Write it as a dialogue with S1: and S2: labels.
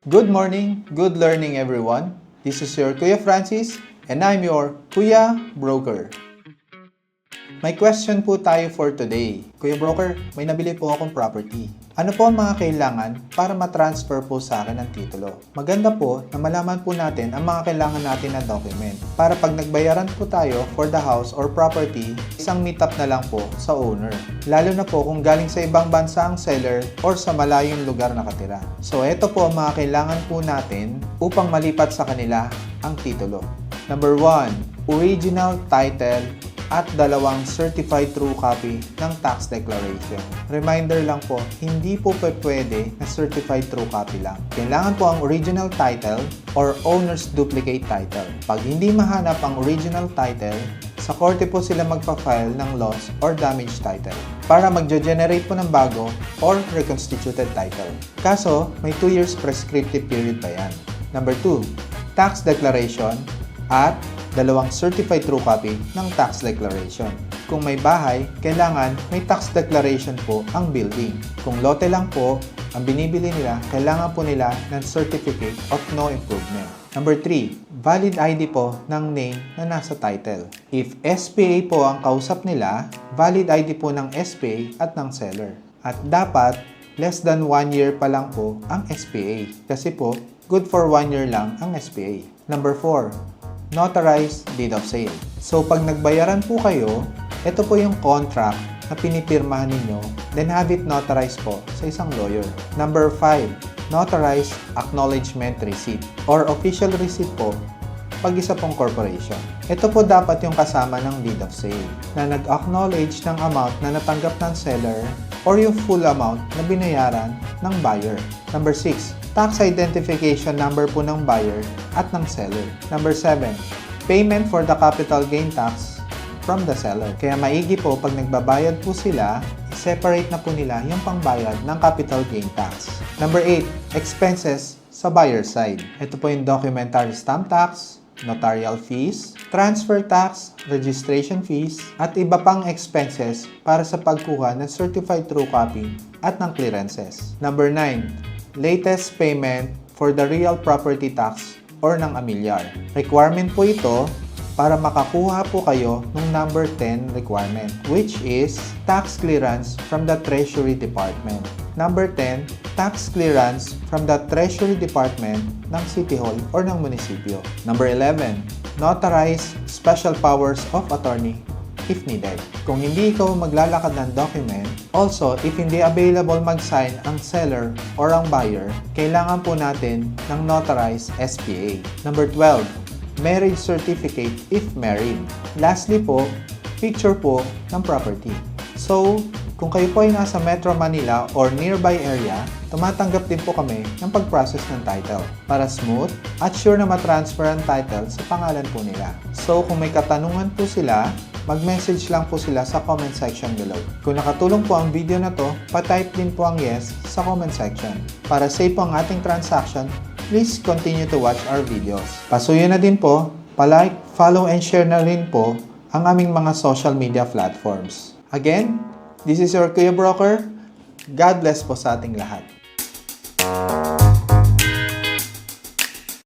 S1: Good morning, good learning everyone. This is your Kuya Francis and I'm your Kuya Broker. May question po tayo for today. Kuya Broker, may nabili po akong property. Ano po ang mga kailangan para ma-transfer po sa akin ang titulo? Maganda po na malaman po natin ang mga kailangan natin na document para pag nagbayaran po tayo for the house or property, isang meet up na lang po sa owner. Lalo na po kung galing sa ibang bansa ang seller or sa malayong lugar nakatira. So ito po ang mga kailangan po natin upang malipat sa kanila ang titulo. Number 1, original title at dalawang certified true copy ng tax declaration. Reminder lang po, hindi po pwede na certified true copy lang. Kailangan po ang original title or owner's duplicate title. Pag hindi mahanap ang original title, sa korte po sila magpa-file ng loss or damage title para magge-generate po ng bago or reconstituted title. Kaso, may 2 years prescriptive period pa yan. Number 2, tax declaration at dalawang certified true copy ng tax declaration. Kung may bahay, kailangan may tax declaration po ang building. Kung lote lang po, ang binibili nila, kailangan po nila ng certificate of no improvement. Number 3, valid ID po ng name na nasa title. If SPA po ang kausap nila, valid ID po ng SPA at ng seller. At dapat, less than 1 year pa lang po ang SPA. Kasi po, good for 1 year lang ang SPA. Number 4, notarized deed of sale. So, pag nagbayaran po kayo, ito po yung contract na pinipirmahan ninyo, then have it notarized po sa isang lawyer. Number 5, notarized acknowledgement receipt or official receipt po pag isa pong corporation. Ito po dapat yung kasama ng deed of sale na nag-acknowledge ng amount na natanggap ng seller or yung full amount na binayaran ng buyer. Number 6, tax identification number po ng buyer at ng seller. Number 7, payment for the capital gain tax from the seller. Kaya maigi po pag nagbabayad po sila, separate na po nila yung pangbayad ng capital gain tax. Number 8, expenses sa buyer side. Ito po yung documentary stamp tax, notarial fees, transfer tax, registration fees, at iba pang expenses para sa pagkuha ng certified true copy at ng clearances. Number 9, latest payment for the real property tax or ng amilyar. Requirement po ito para makakuha po kayo ng number 10 requirement, which is tax clearance from the Treasury Department. Number 10, tax clearance from the Treasury Department ng City Hall or ng munisipyo. Number 11, notarized special powers of attorney if needed. Kung hindi ikaw maglalakad ng document, also, if hindi available mag-sign ang seller or ang buyer, kailangan po natin ng notarized SPA. Number 12, marriage certificate if married. Lastly po, picture po ng property. So, kung kayo po ay nasa Metro Manila or nearby area, tumatanggap din po kami ng pag-process ng title para smooth at sure na matransfer ang title sa pangalan po nila. So, kung may katanungan po sila, mag-message lang po sila sa comment section below. Kung nakatulong po ang video na to, pa-type din po ang yes sa comment section. Para safe po ang ating transaction, please continue to watch our videos. Pasuyo na din po, pa-like, follow, and share na rin po ang aming mga social media platforms. Again, this is your Kuya Broker. God bless po sa ating lahat.